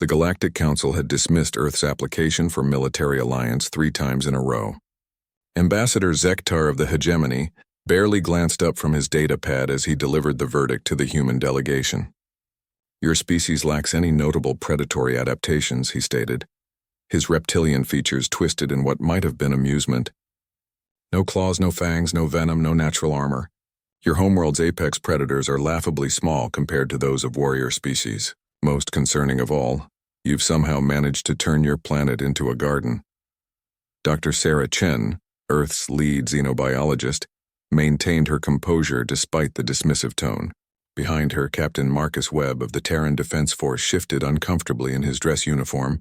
The Galactic Council had dismissed Earth's application for military alliance 3 times in a row. Ambassador Zektar of the Hegemony barely glanced up from his datapad as he delivered the verdict to the human delegation. "Your species lacks any notable predatory adaptations," he stated, his reptilian features twisted in what might have been amusement. "No claws, no fangs, no venom, no natural armor. Your homeworld's apex predators are laughably small compared to those of warrior species. Most concerning of all, you've somehow managed to turn your planet into a garden." Dr. Sarah Chen, Earth's lead xenobiologist, maintained her composure despite the dismissive tone. Behind her, Captain Marcus Webb of the Terran Defense Force shifted uncomfortably in his dress uniform,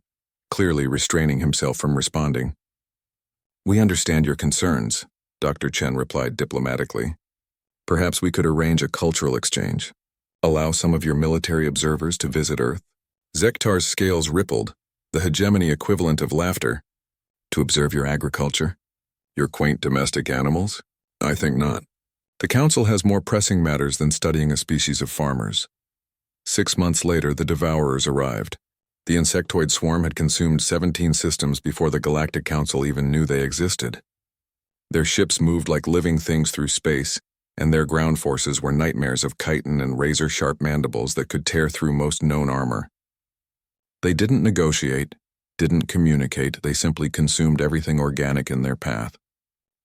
clearly restraining himself from responding. "We understand your concerns," Dr. Chen replied diplomatically. "Perhaps we could arrange a cultural exchange. Allow some of your military observers to visit Earth." Zektar's scales rippled, the hegemony equivalent of laughter. "To observe your agriculture? Your quaint domestic animals? I think not. The Council has more pressing matters than studying a species of farmers." 6 months later, the Devourers arrived. The insectoid swarm had consumed 17 systems before the Galactic Council even knew they existed. Their ships moved like living things through space, and their ground forces were nightmares of chitin and razor-sharp mandibles that could tear through most known armor. They didn't negotiate, didn't communicate, they simply consumed everything organic in their path.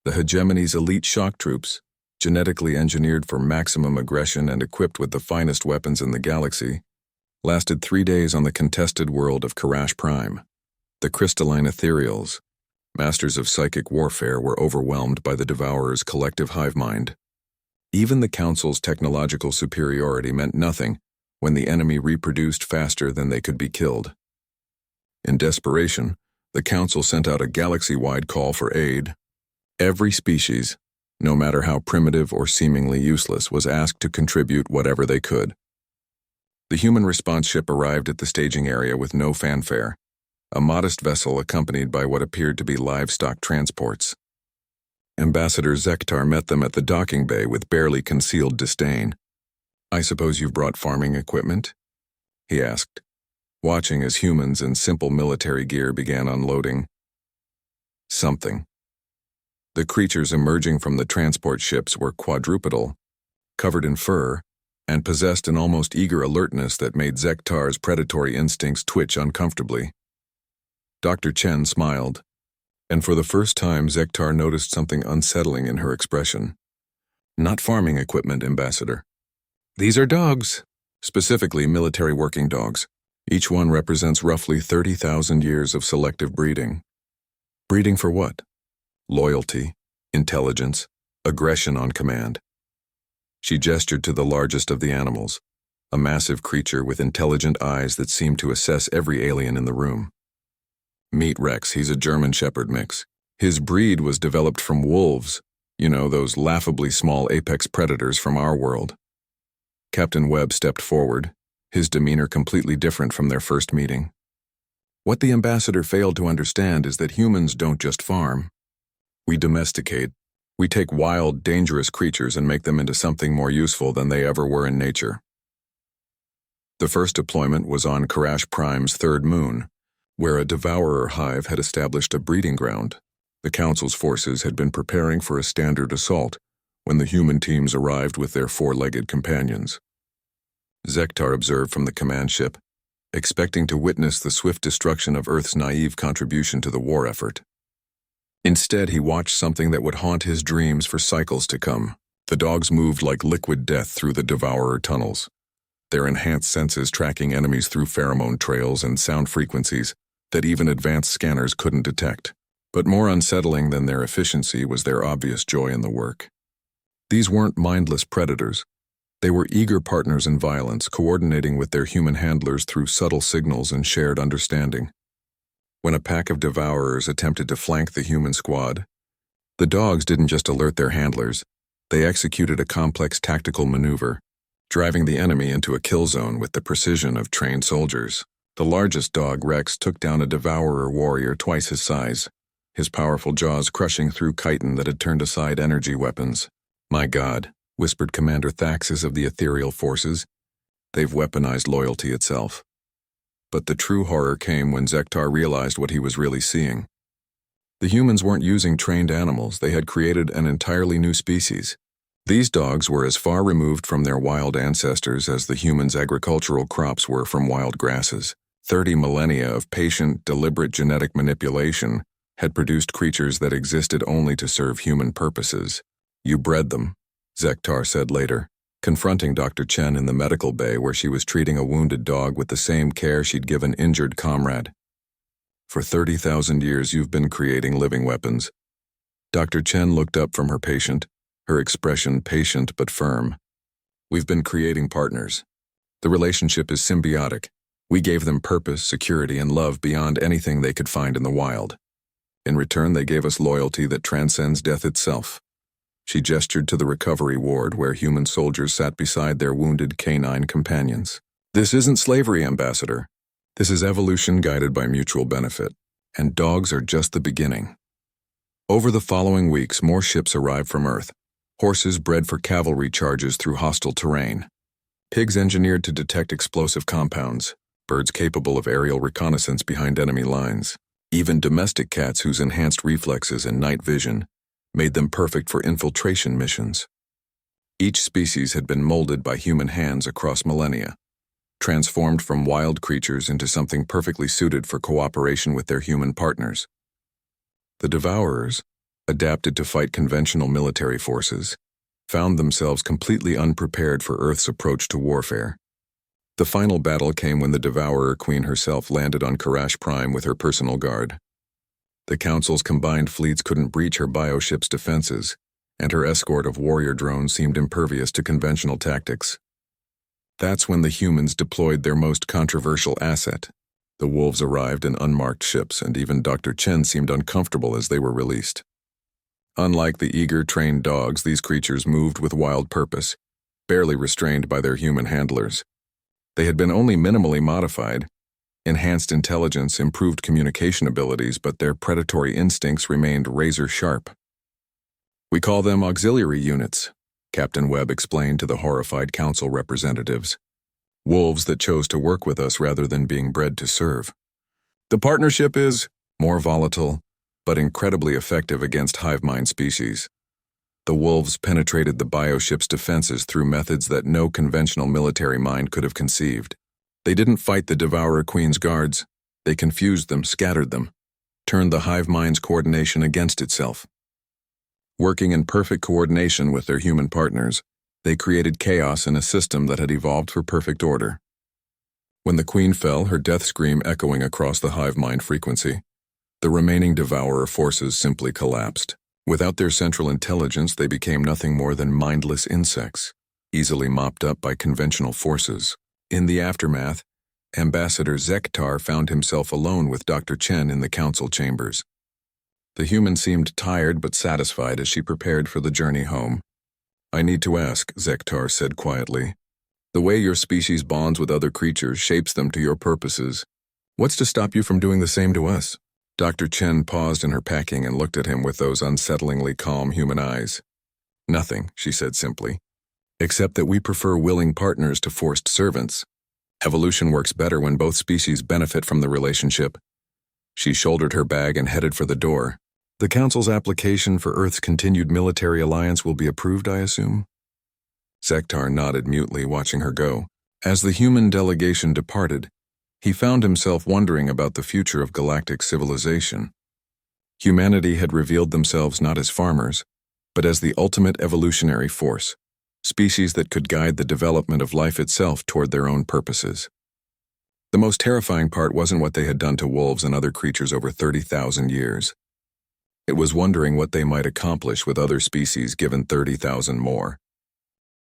The Hegemony's elite shock troops, genetically engineered for maximum aggression and equipped with the finest weapons in the galaxy, lasted 3 days on the contested world of Karash Prime. The crystalline ethereals, masters of psychic warfare, were overwhelmed by the Devourer's collective hive mind. Even the Council's technological superiority meant nothing when the enemy reproduced faster than they could be killed. In desperation, the Council sent out a galaxy-wide call for aid. Every species, no matter how primitive or seemingly useless, was asked to contribute whatever they could. The human response ship arrived at the staging area with no fanfare, a modest vessel accompanied by what appeared to be livestock transports. Ambassador Zektar met them at the docking bay with barely concealed disdain. "I suppose you've brought farming equipment?" he asked, watching as humans in simple military gear began unloading something. The creatures emerging from the transport ships were quadrupedal, covered in fur, and possessed an almost eager alertness that made Zektar's predatory instincts twitch uncomfortably. Dr. Chen smiled, and for the first time Zektar noticed something unsettling in her expression. "Not farming equipment, Ambassador. These are dogs, specifically military working dogs. Each one represents roughly 30,000 years of selective breeding." "Breeding for what?" "Loyalty, intelligence, aggression on command." She gestured to the largest of the animals, a massive creature with intelligent eyes that seemed to assess every alien in the room. "Meet Rex, he's a German Shepherd mix. His breed was developed from wolves, those laughably small apex predators from our world." Captain Webb stepped forward, his demeanor completely different from their first meeting. "What the Ambassador failed to understand is that humans don't just farm. We domesticate. We take wild, dangerous creatures and make them into something more useful than they ever were in nature." The first deployment was on Karash Prime's 3rd moon, where a Devourer hive had established a breeding ground. The Council's forces had been preparing for a standard assault when the human teams arrived with their 4-legged companions. Zektar observed from the command ship, expecting to witness the swift destruction of Earth's naive contribution to the war effort. Instead, he watched something that would haunt his dreams for cycles to come. The dogs moved like liquid death through the Devourer tunnels, their enhanced senses tracking enemies through pheromone trails and sound frequencies that even advanced scanners couldn't detect. But more unsettling than their efficiency was their obvious joy in the work. These weren't mindless predators. They were eager partners in violence, coordinating with their human handlers through subtle signals and shared understanding. When a pack of Devourers attempted to flank the human squad, the dogs didn't just alert their handlers, they executed a complex tactical maneuver, driving the enemy into a kill zone with the precision of trained soldiers. The largest dog, Rex, took down a Devourer warrior twice his size, his powerful jaws crushing through chitin that had turned aside energy weapons. "My God," whispered Commander Thaxis of the Ethereal Forces, "they've weaponized loyalty itself." But the true horror came when Zektar realized what he was really seeing. The humans weren't using trained animals, they had created an entirely new species. These dogs were as far removed from their wild ancestors as the humans' agricultural crops were from wild grasses. 30 millennia of patient, deliberate genetic manipulation had produced creatures that existed only to serve human purposes. You bred them, Zektar said later, confronting Dr. Chen in the medical bay where she was treating a wounded dog with the same care she'd given injured comrade. For 30,000 years you've been creating living weapons. Dr. Chen looked up from her patient, her expression patient but firm. We've been creating partners. The relationship is symbiotic. We gave them purpose, security, and love beyond anything they could find in the wild. In return, they gave us loyalty that transcends death itself. She gestured to the recovery ward where human soldiers sat beside their wounded canine companions. This isn't slavery, Ambassador. This is evolution guided by mutual benefit, and dogs are just the beginning. Over the following weeks, more ships arrived from Earth. Horses bred for cavalry charges through hostile terrain. Pigs engineered to detect explosive compounds. Birds capable of aerial reconnaissance behind enemy lines. Even domestic cats whose enhanced reflexes and night vision made them perfect for infiltration missions. Each species had been molded by human hands across millennia, transformed from wild creatures into something perfectly suited for cooperation with their human partners. The Devourers, adapted to fight conventional military forces, found themselves completely unprepared for Earth's approach to warfare. The final battle came when the Devourer Queen herself landed on Karash Prime with her personal guard. The Council's combined fleets couldn't breach her bioship's defenses, and her escort of warrior drones seemed impervious to conventional tactics. That's when the humans deployed their most controversial asset. The wolves arrived in unmarked ships, and even Dr. Chen seemed uncomfortable as they were released. Unlike the eager, trained dogs, these creatures moved with wild purpose, barely restrained by their human handlers. They had been only minimally modified, enhanced intelligence, improved communication abilities, but their predatory instincts remained razor-sharp. We call them auxiliary units, Captain Webb explained to the horrified council representatives. Wolves that chose to work with us rather than being bred to serve. The partnership is more volatile, but incredibly effective against hive mind species. The wolves penetrated the bioship's defenses through methods that no conventional military mind could have conceived. They didn't fight the Devourer Queen's guards. They confused them, scattered them, turned the hive mind's coordination against itself. Working in perfect coordination with their human partners, they created chaos in a system that had evolved for perfect order. When the Queen fell, her death scream echoing across the hive mind frequency, the remaining Devourer forces simply collapsed. Without their central intelligence, they became nothing more than mindless insects, easily mopped up by conventional forces. In the aftermath, Ambassador Zektar found himself alone with Dr. Chen in the council chambers. The human seemed tired but satisfied as she prepared for the journey home. I need to ask, Zektar said quietly. The way your species bonds with other creatures shapes them to your purposes. What's to stop you from doing the same to us? Dr. Chen paused in her packing and looked at him with those unsettlingly calm human eyes. Nothing, she said simply, except that we prefer willing partners to forced servants. Evolution works better when both species benefit from the relationship. She shouldered her bag and headed for the door. The Council's application for Earth's continued military alliance will be approved, I assume? Zektar nodded mutely, watching her go. As the human delegation departed, he found himself wondering about the future of galactic civilization. Humanity had revealed themselves not as farmers, but as the ultimate evolutionary force, species that could guide the development of life itself toward their own purposes. The most terrifying part wasn't what they had done to wolves and other creatures over 30,000 years. It was wondering what they might accomplish with other species given 30,000 more.